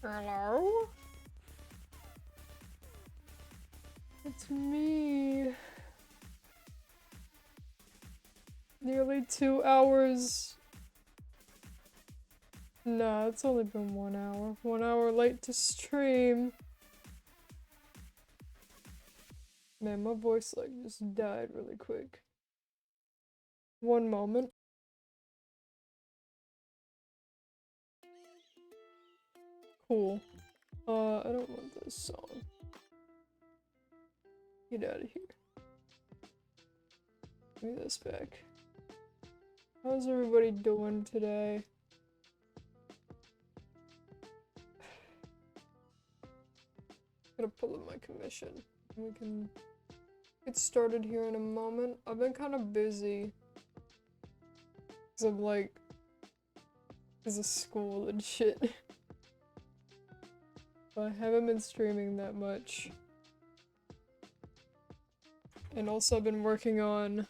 Hello? It's me. Nearly 2 hours. Nah, it's only been 1 hour. 1 hour late to stream. Man, my voice like just died really quick. One moment. Cool. I don't want this song. Get out of here. Give me this back. How's everybody doing today? Gonna pull up my commission. We can get started here in a moment. I've been kind of busy. Cause I'm like, cause of school and shit. I haven't been streaming that much. And also I've been working on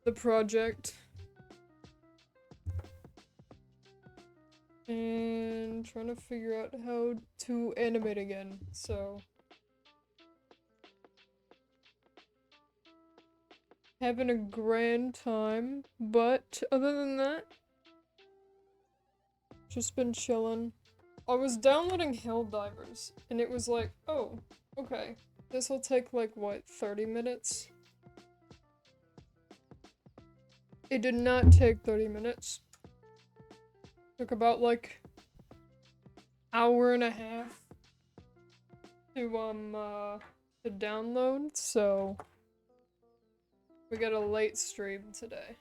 the project. And trying to figure out how to animate again, so. Having a grand time, but other than that, just been chilling. I was downloading Helldivers, and it was like, oh, okay. This will take like, what, 30 minutes? It did not take 30 minutes. Took about like hour and a half to download, so we got a late stream today.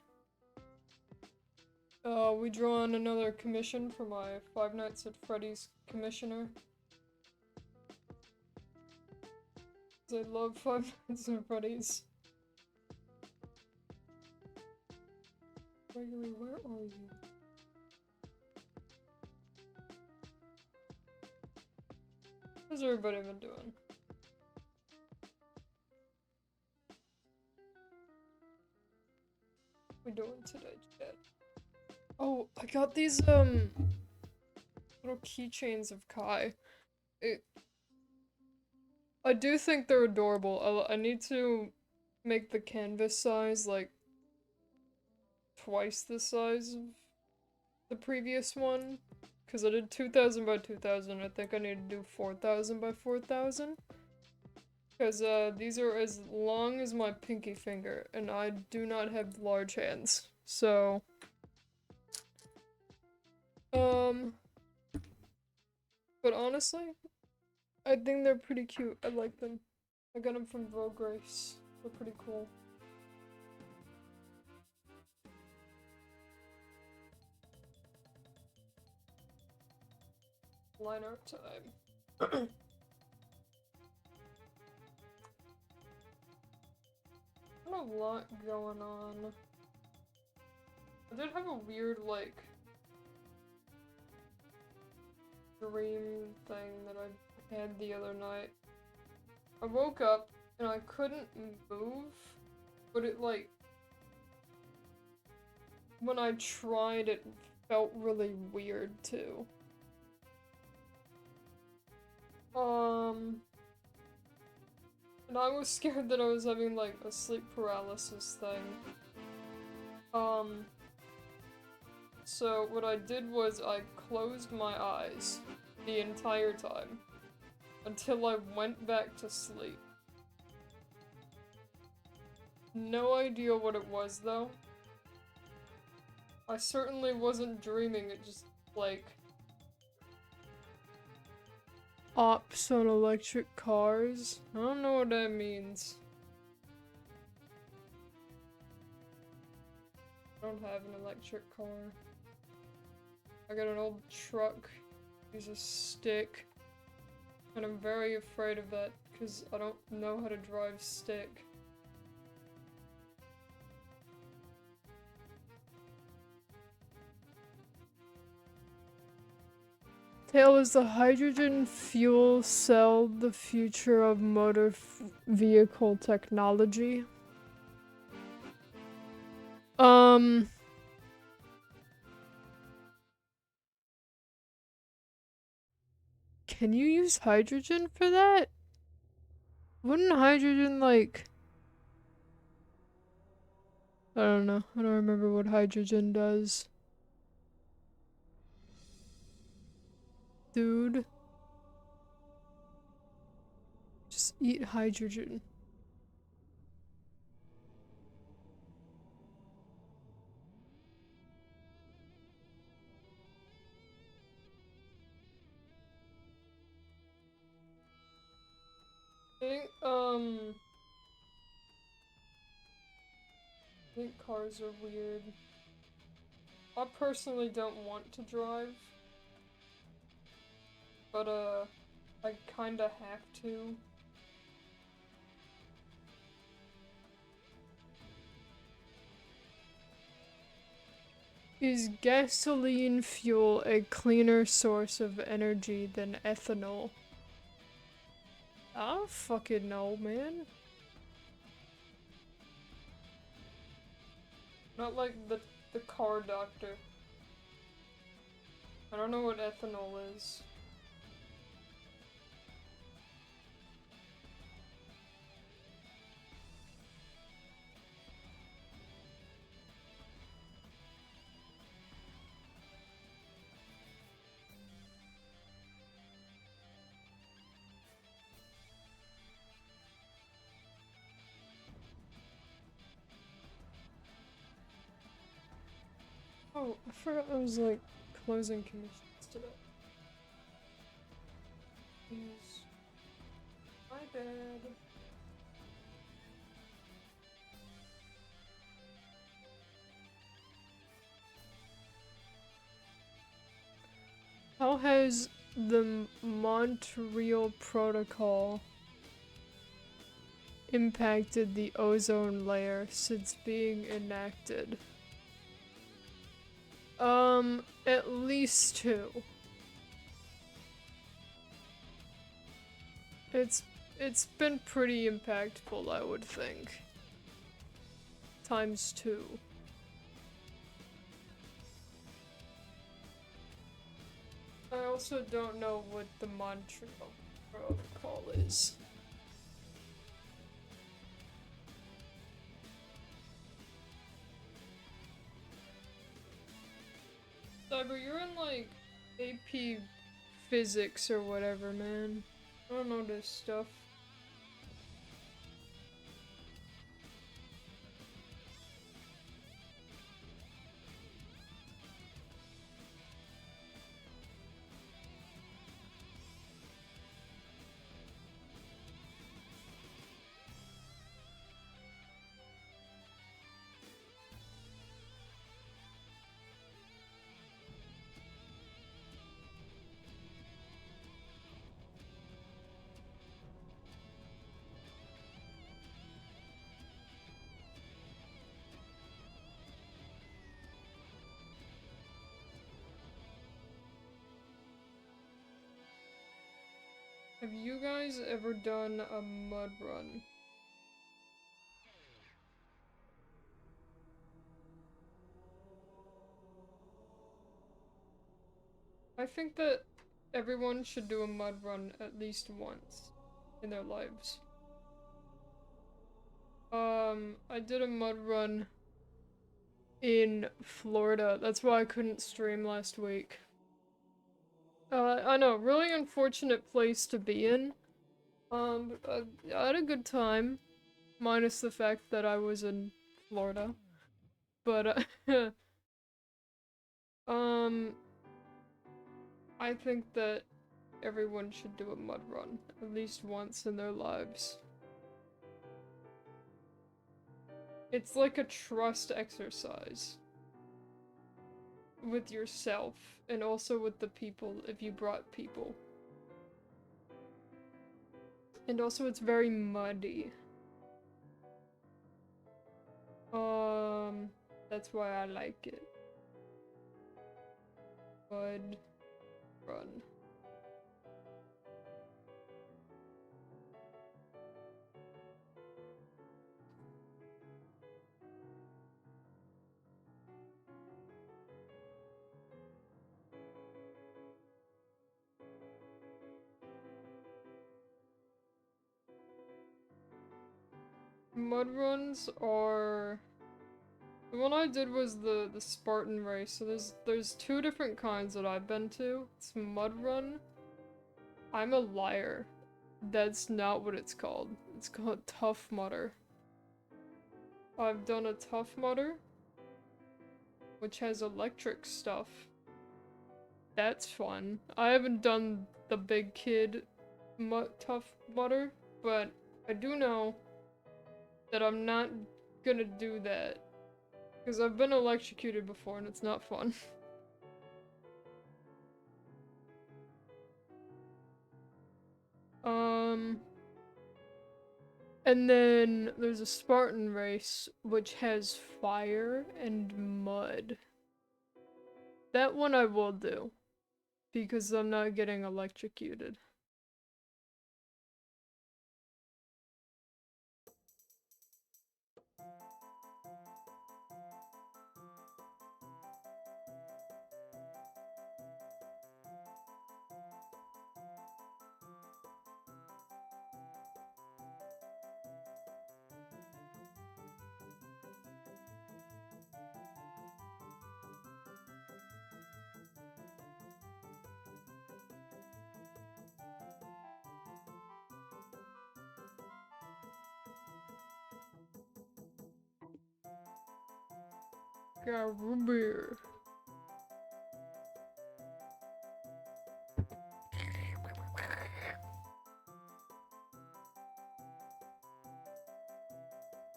We drew on another commission for my Five Nights at Freddy's commissioner. I love Five Nights at Freddy's. Gregory, where are you? How's everybody been doing? What we doing today, chat? Oh, I got these, little keychains of Kai. I do think they're adorable. I need to make the canvas size, like, twice the size of the previous one. Because I did 2000 by 2000, I think I need to do 4000 by 4000. Because, these are as long as my pinky finger, and I do not have large hands, so. But honestly, I think they're pretty cute. I like them. I got them from Vogue Grace. They're pretty cool. Line art time. Not a lot going on. I did have a weird, like, dream thing that I had the other night. I woke up and I couldn't move, but it, like, when I tried, it felt really weird too. And I was scared that I was having, like, a sleep paralysis thing. So what I did was I closed my eyes the entire time until I went back to sleep. No idea what it was though. I certainly wasn't dreaming, it just, like, ops on electric cars? I don't know what that means. I don't have an electric car. I got an old truck. Use a stick. And I'm very afraid of that because I don't know how to drive stick. Tail, is the hydrogen fuel cell the future of motor vehicle technology? can you use hydrogen for that? Wouldn't hydrogen, like... I don't know. I don't remember what hydrogen does. Dude. Just eat hydrogen. I think cars are weird. I personally don't want to drive. But, I kinda have to. Is gasoline fuel a cleaner source of energy than ethanol? I don't fucking know, man. Not like the car doctor. I don't know what ethanol is. Oh, I forgot there was like closing conditions today. Jeez. My bad. How has the Montreal Protocol impacted the ozone layer since being enacted? At least 2. It's been pretty impactful, I would think. Times 2. I also don't know what the Montreal Protocol is. Cyber, you're in like AP physics or whatever, man. I don't know this stuff. Have you guys ever done a mud run? I think that everyone should do a mud run at least once in their lives. I did a mud run in Florida. That's why I couldn't stream last week. I know, really unfortunate place to be in. I had a good time, minus the fact that I was in Florida. But, I think that everyone should do a mud run at least once in their lives. It's like a trust exercise with yourself and also with the people if you brought people. And also it's very muddy. That's why I like it. Mud run. Mud runs are... The one I did was the Spartan race, so there's two different kinds that I've been to. It's Mud Run. I'm a liar. That's not what it's called. It's called Tough Mudder. I've done a Tough Mudder, which has electric stuff. That's fun. I haven't done the Big Kid Tough Mudder, but I do know that I'm not gonna do that. Because I've been electrocuted before and it's not fun. And then there's a Spartan race, which has fire and mud. That one I will do, because I'm not getting electrocuted. Got root beer.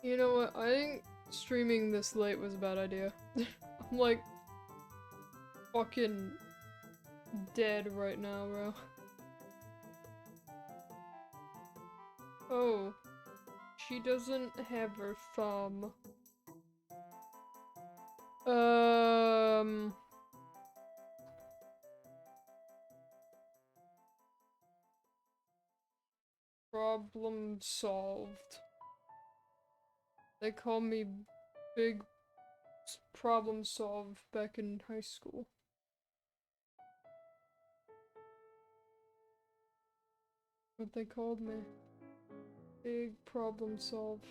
You know what? I think streaming this late was a bad idea. I'm like fucking dead right now, bro. Oh. She doesn't have her thumb. Problem solved. They called me Big Problem Solved back in high school. What they called me. Big Problem Solved.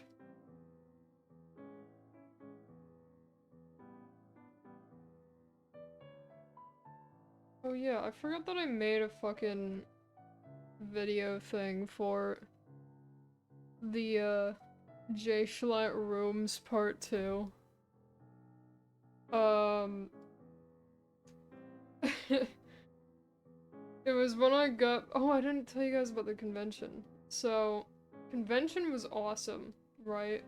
Oh yeah, I forgot that I made a fucking video thing for the J Schlatt Rooms Part 2. It was when I got- oh, I didn't tell you guys about the convention. So, convention was awesome, right?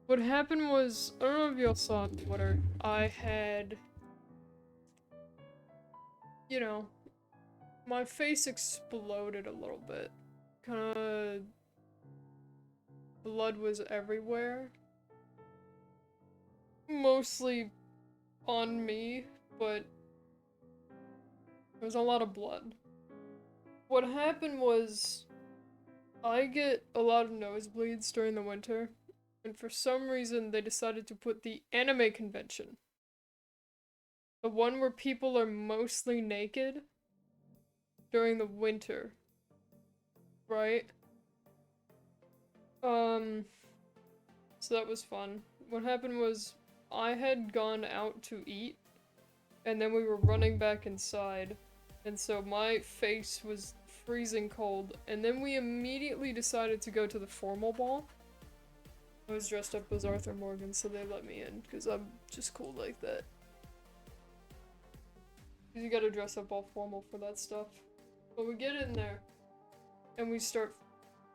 What happened was, I don't know if y'all saw on Twitter, I had, you know, my face exploded a little bit. Kinda... blood was everywhere. Mostly on me, but there was a lot of blood. What happened was, I get a lot of nosebleeds during the winter, and for some reason they decided to put the anime convention. The one where people are mostly naked during the winter. Right? So that was fun. What happened was, I had gone out to eat, and then we were running back inside, and so my face was freezing cold, and then we immediately decided to go to the formal ball. I was dressed up as Arthur Morgan, so they let me in, because I'm just cool like that. You gotta dress up all formal for that stuff. But we get in there, and we start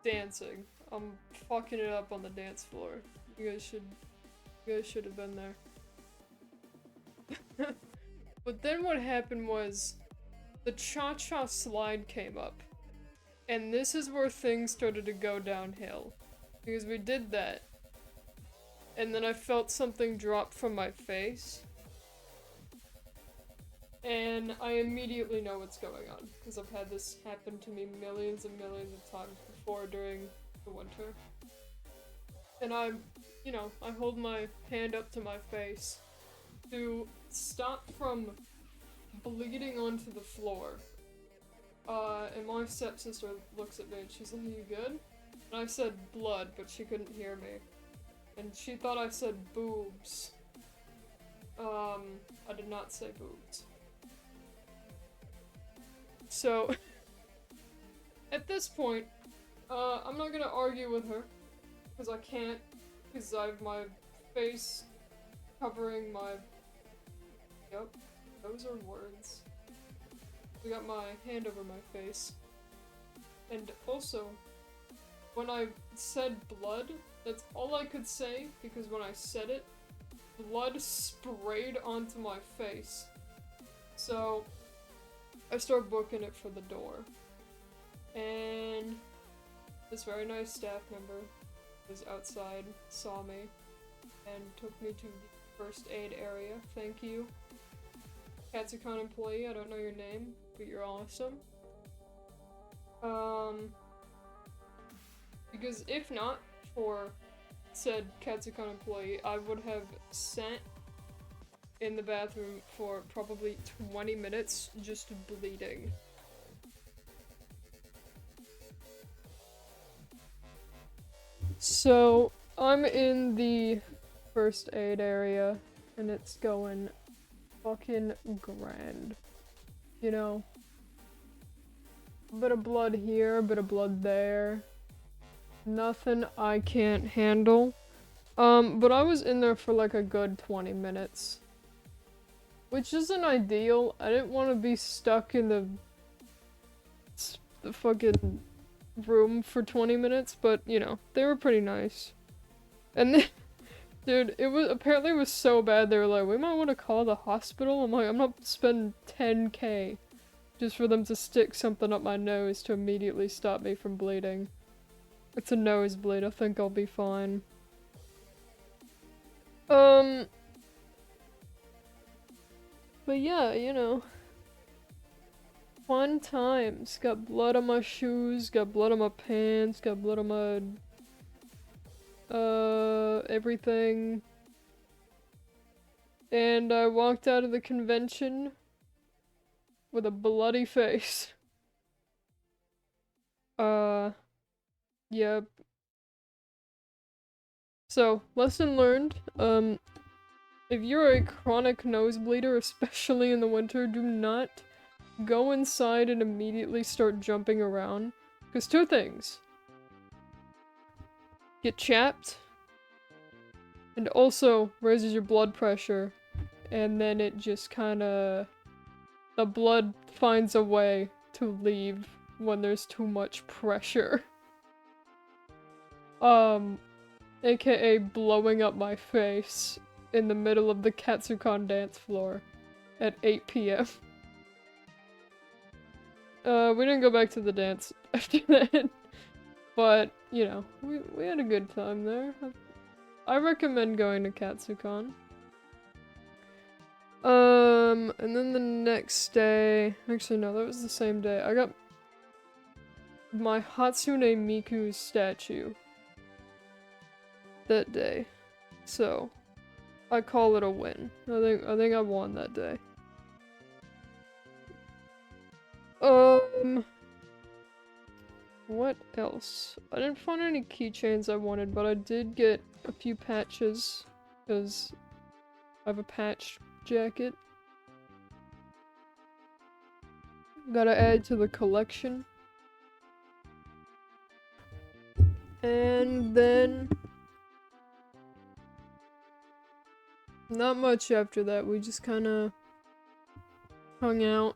dancing. I'm fucking it up on the dance floor. You guys should have been there. But then what happened was, the cha-cha slide came up. And this is where things started to go downhill. Because we did that. And then I felt something drop from my face. And I immediately know what's going on. Because I've had this happen to me millions and millions of times before during the winter. And I hold my hand up to my face to stop from bleeding onto the floor. And my stepsister looks at me and she's like, "Are you good?" And I said blood, but she couldn't hear me. And she thought I said boobs. I did not say boobs. So, at this point, I'm not gonna argue with her, because I can't, because I have my face covering my... Yep, those are words. I got my hand over my face. And also, when I said blood, that's all I could say, because when I said it, blood sprayed onto my face. So, I started booking it for the door. And this very nice staff member was outside, saw me, and took me to the first aid area. Thank you. Katsucon employee, I don't know your name, but you're awesome. Because if not for said Katsucon employee, I would have sat in the bathroom for probably 20 minutes just bleeding. So, I'm in the first aid area, and it's going fucking grand. You know? A bit of blood here, a bit of blood there. Nothing I can't handle. But I was in there for like a good 20 minutes. Which isn't ideal. I didn't want to be stuck in the fucking room for 20 minutes, but you know, they were pretty nice. And then, dude, apparently it was so bad, they were like, we might want to call the hospital. I'm like, I'm not spending 10K just for them to stick something up my nose to immediately stop me from bleeding. It's a nosebleed, I think I'll be fine. But yeah, you know. Fun times. Got blood on my shoes, got blood on my pants, got blood on my... everything. And I walked out of the convention with a bloody face. Yep. So, lesson learned, if you're a chronic nosebleeder, especially in the winter, do not go inside and immediately start jumping around. Because two things. Get chapped, and also raises your blood pressure, and then it just kinda... the blood finds a way to leave when there's too much pressure. AKA blowing up my face in the middle of the Katsucon dance floor at 8 p.m. We didn't go back to the dance after that, but, you know, we had a good time there. I recommend going to Katsucon. And then the next day, actually no, that was the same day, I got my Hatsune Miku statue that day. So, I call it a win. I think I won that day. What else? I didn't find any keychains I wanted, but I did get a few patches, because I have a patch jacket. Gotta add to the collection. And then... not much after that, we just kinda hung out.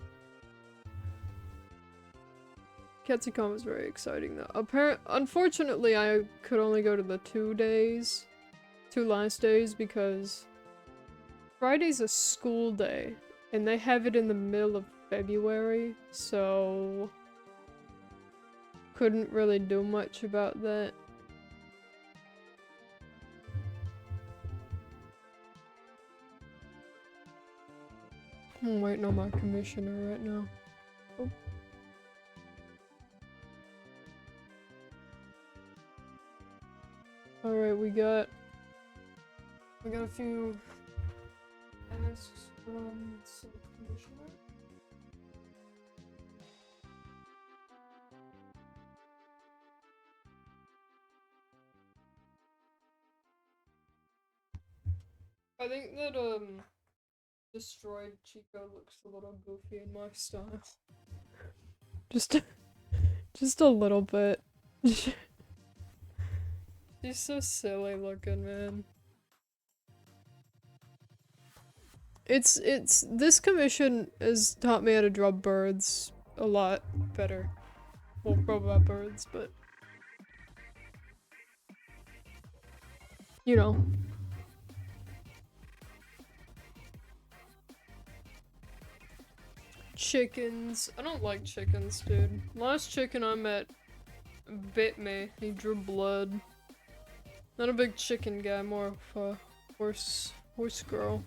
Katsucon was very exciting though. Unfortunately, I could only go to the 2 last days, because Friday's a school day, and they have it in the middle of February, so couldn't really do much about that. I'm waiting on my commissioner right now. Oh. Alright, we got a few asks from some commissioner. I think that, Destroyed Chico looks a little goofy in my style. Just, just a little bit. She's so silly looking, man. This commission has taught me how to draw birds a lot better. Well, robot birds, but... You know. Chickens. I don't like chickens, dude. Last chicken I met bit me. He drew blood. Not a big chicken guy, more of a horse girl.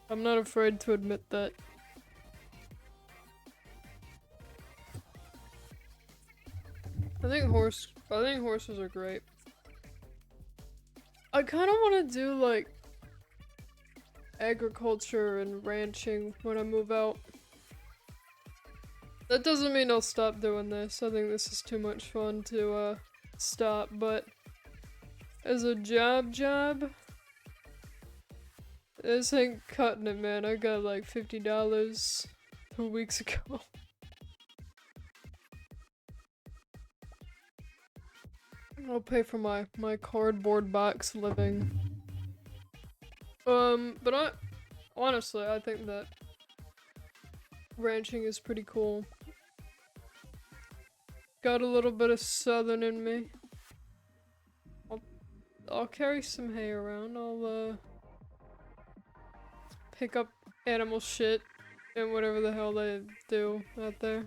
I'm not afraid to admit that. I think horses are great. I kind of want to do like agriculture and ranching when I move out. That doesn't mean I'll stop doing this. I think this is too much fun to stop, but as a job, this ain't cutting it, man. I got like $50 2 weeks ago. I'll pay for my cardboard box living. But honestly, I think that ranching is pretty cool. Got a little bit of southern in me. I'll carry some hay around. I'll pick up animal shit and whatever the hell they do out there.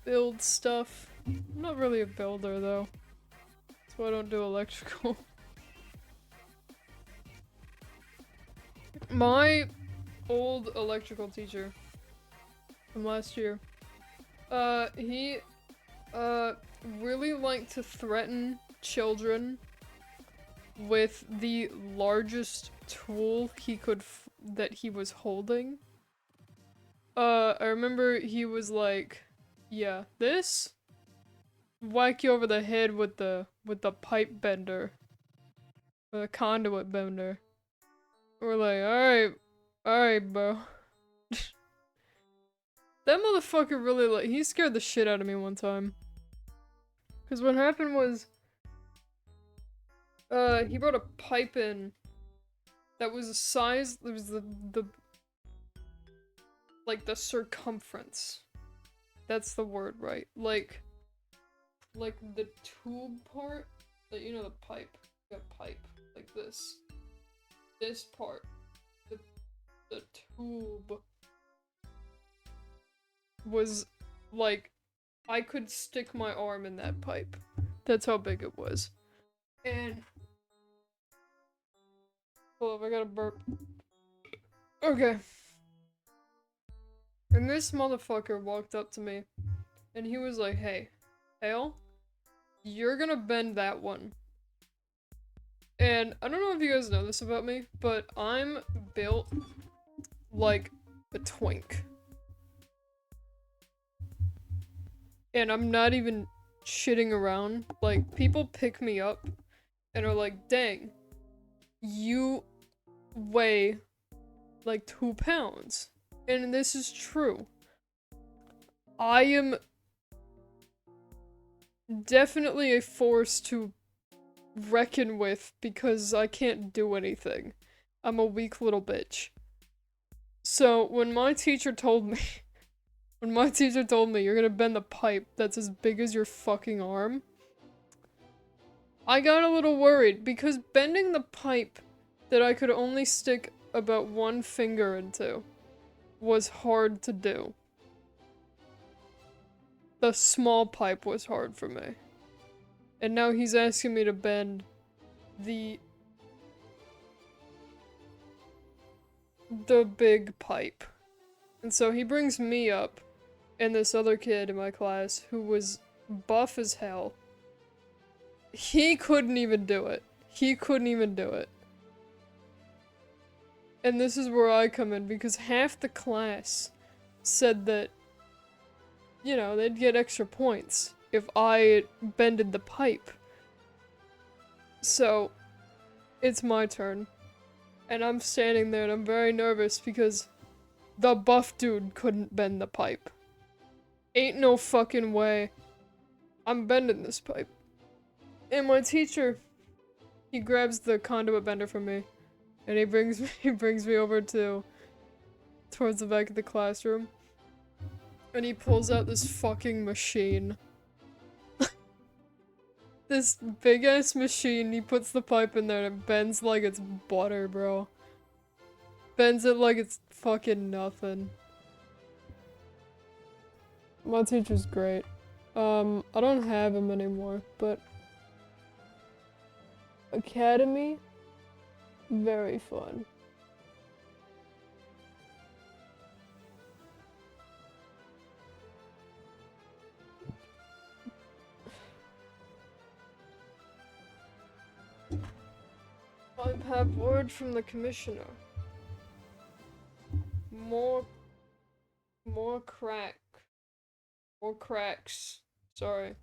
Build stuff. I'm not really a builder though. That's why I don't do electrical. My old electrical teacher from last year, he really liked to threaten children with the largest tool he could that he was holding. I remember he was like, yeah, this? Whack you over the head with the pipe bender. Or the conduit bender. We're like, alright, bro. That motherfucker really like, he scared the shit out of me one time. Cause what happened was, he brought a pipe in that was the size, it was like the circumference. That's the word, right? Like the tube part, like, you know, the pipe. You got pipe, like this. This part. The tube was like, I could stick my arm in that pipe. That's how big it was. And hold up, I gotta burp. Okay. And this motherfucker walked up to me and he was like, hey, Hale, you're gonna bend that one. And I don't know if you guys know this about me, but I'm built like a twink. And I'm not even shitting around. Like, people pick me up and are like, dang, you weigh like 2 pounds. And this is true. I am definitely a force to reckon with because I can't do anything. I'm a weak little bitch. So when my teacher told me you're gonna bend the pipe that's as big as your fucking arm, I got a little worried because bending the pipe that I could only stick about one finger into was hard to do. The small pipe was hard for me. And now he's asking me to bend the big pipe. And so he brings me up and this other kid in my class who was buff as hell. He couldn't even do it. He couldn't even do it. And this is where I come in because half the class said that, you know, they'd get extra points if I bended the pipe. So, it's my turn. And I'm standing there and I'm very nervous because the buff dude couldn't bend the pipe. Ain't no fucking way I'm bending this pipe. And my teacher, he grabs the conduit bender from me and he brings me over towards the back of the classroom. And he pulls out this fucking machine. This big ass machine, he puts the pipe in there and it bends like it's butter, bro. Bends it like it's fucking nothing. My teacher's great. I don't have him anymore, but Academy, very fun. I have word from the commissioner. More crack. More cracks. Sorry.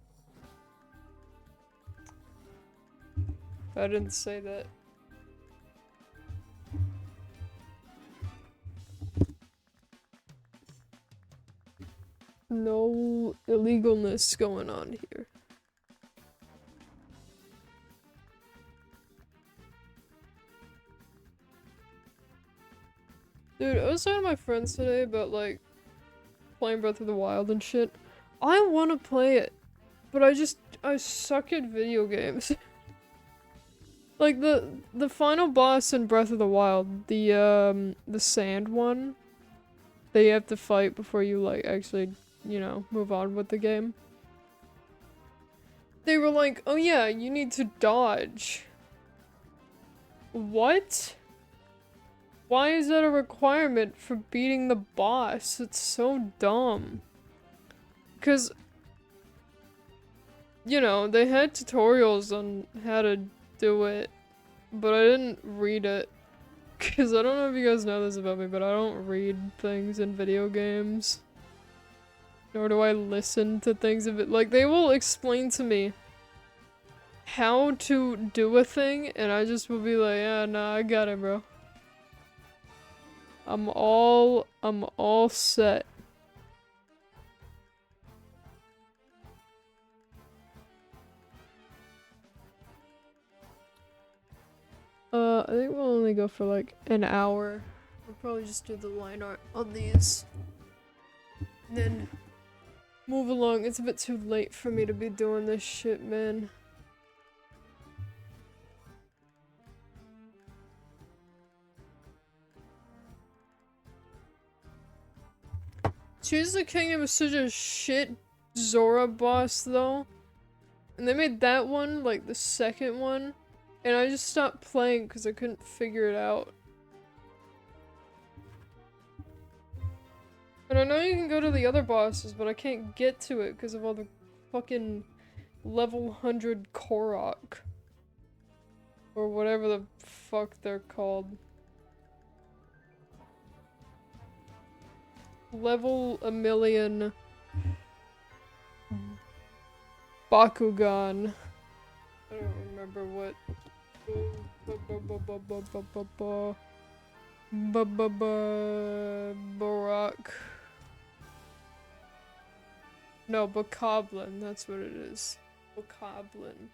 I didn't say that. No illegalness going on here. Dude, I was talking to my friends today about, like, playing Breath of the Wild and shit. I want to play it, but I suck at video games. Like, the final boss in Breath of the Wild, the sand one, that you have to fight before you, like, actually, you know, move on with the game. They were like, oh yeah, you need to dodge. What? Why is that a requirement for beating the boss? It's so dumb. Because, you know, they had tutorials on how to do it, but I didn't read it. Because I don't know if you guys know this about me, but I don't read things in video games. Nor do I listen to things of it. Like, they will explain to me how to do a thing, and I just will be like, yeah, nah, I got it, bro. I'm all set. I think we'll only go for like an hour. We'll probably just do the line art on these. And then move along. It's a bit too late for me to be doing this shit, man. Tears of the Kingdom was such a shit Zora boss though. And they made that one like the second one. And I just stopped playing because I couldn't figure it out. And I know you can go to the other bosses, but I can't get to it because of all the fucking level 100 Korok. Or whatever the fuck they're called. Level a million Bakugan. I don't remember what. Barak. No, Bokoblin, that's what it is. Bokoblin.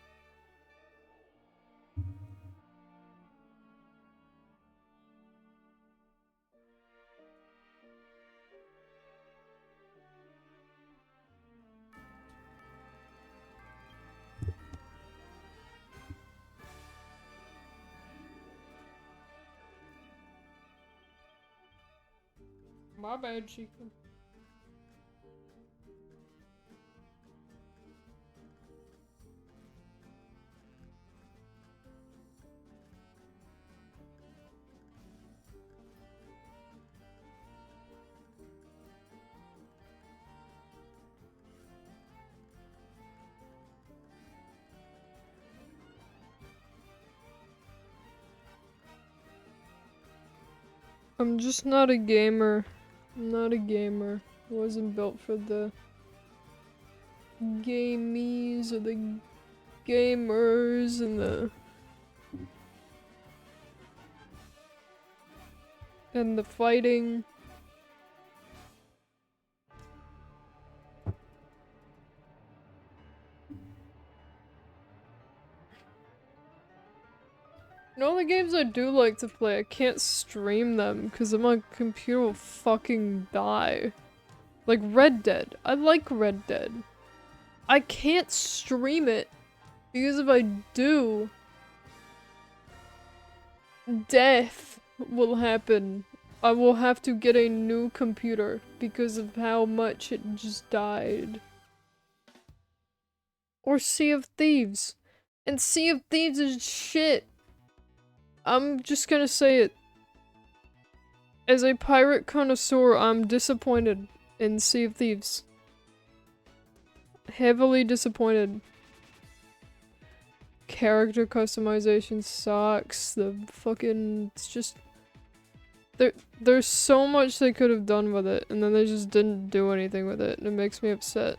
My bad, Chica. I'm just not a gamer. I'm not a gamer. I wasn't built for the gamies or the gamers and the And the fighting. And all the games I do like to play, I can't stream them because my computer will fucking die. Like Red Dead. I like Red Dead. I can't stream it because if I do, death will happen. I will have to get a new computer because of how much it just died. Or Sea of Thieves. And Sea of Thieves is shit. I'm just gonna say it. As a pirate connoisseur, I'm disappointed in Sea of Thieves. Heavily disappointed. Character customization sucks. The fucking... It's just... There's so much they could have done with it, and then they just didn't do anything with it, and it makes me upset.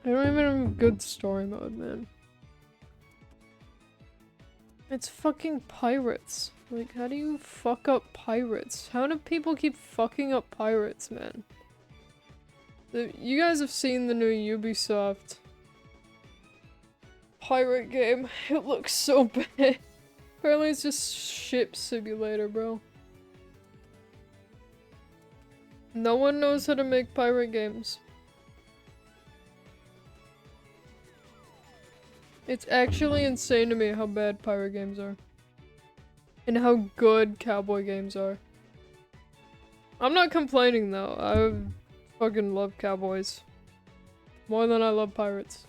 I don't even have a good story mode, man. It's fucking pirates. Like, how do you fuck up pirates? How do people keep fucking up pirates, man? You guys have seen the new Ubisoft pirate game. It looks so bad. Apparently it's just ship simulator, bro. No one knows how to make pirate games. It's actually insane to me how bad pirate games are. And how good cowboy games are. I'm not complaining though. I fucking love cowboys. More than I love pirates.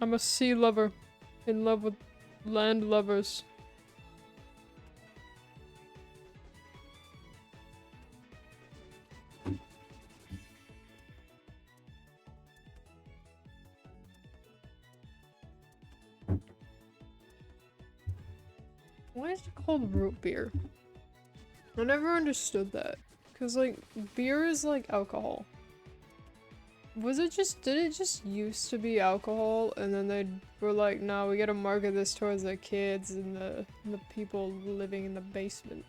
I'm a sea lover. In love with land lovers. Why is it called root beer? I never understood that. Cause like, beer is like alcohol. Did it just used to be alcohol and then they were like, no, we gotta market this towards the kids and the people living in the basement.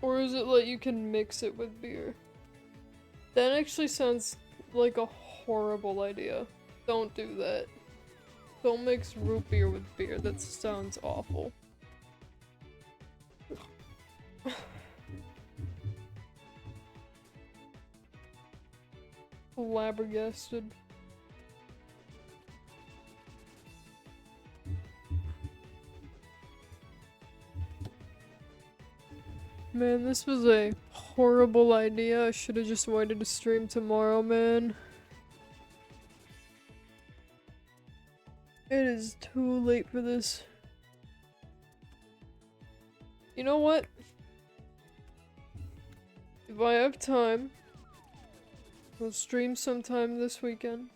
Or is it like you can mix it with beer? That actually sounds like a horrible idea. Don't do that. Don't mix root beer with beer. That sounds awful. Flabbergasted. Man, this was a horrible idea. I should have just waited to stream tomorrow, man. It is too late for this. You know what? If I have time, I'll stream sometime this weekend.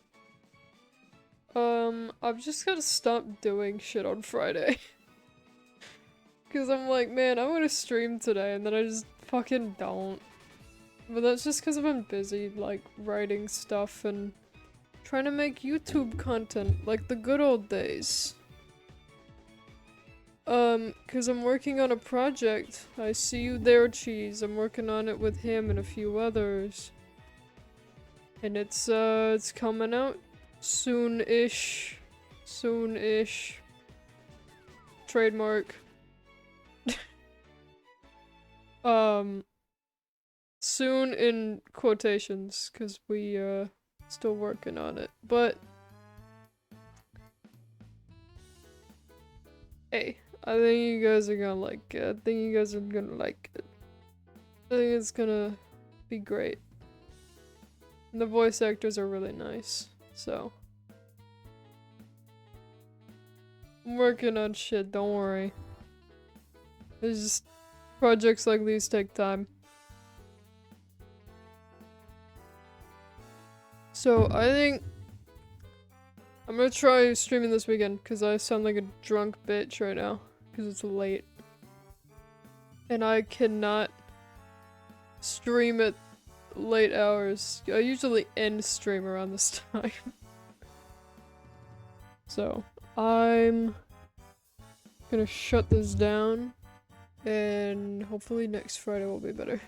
I've just gotta stop doing shit on Friday. Cause I'm like, man, I wanna stream today, and then I just fucking don't. But that's just cause I've been busy, like, writing stuff and trying to make YouTube content like the good old days. Cause I'm working on a project. I see you there, Cheese. I'm working on it with him and a few others. And it's coming out soon-ish. Soon-ish. Trademark. Soon in quotations, cause we, still working on it. But hey, I think you guys are gonna like it. I think you guys are gonna like it. I think it's gonna be great. And the voice actors are really nice, so. I'm working on shit, don't worry. It's just projects like these take time. So I think I'm gonna try streaming this weekend because I sound like a drunk bitch right now because it's late. And I cannot stream at late hours. I usually end stream around this time. So, I'm gonna shut this down, and hopefully next Friday will be better.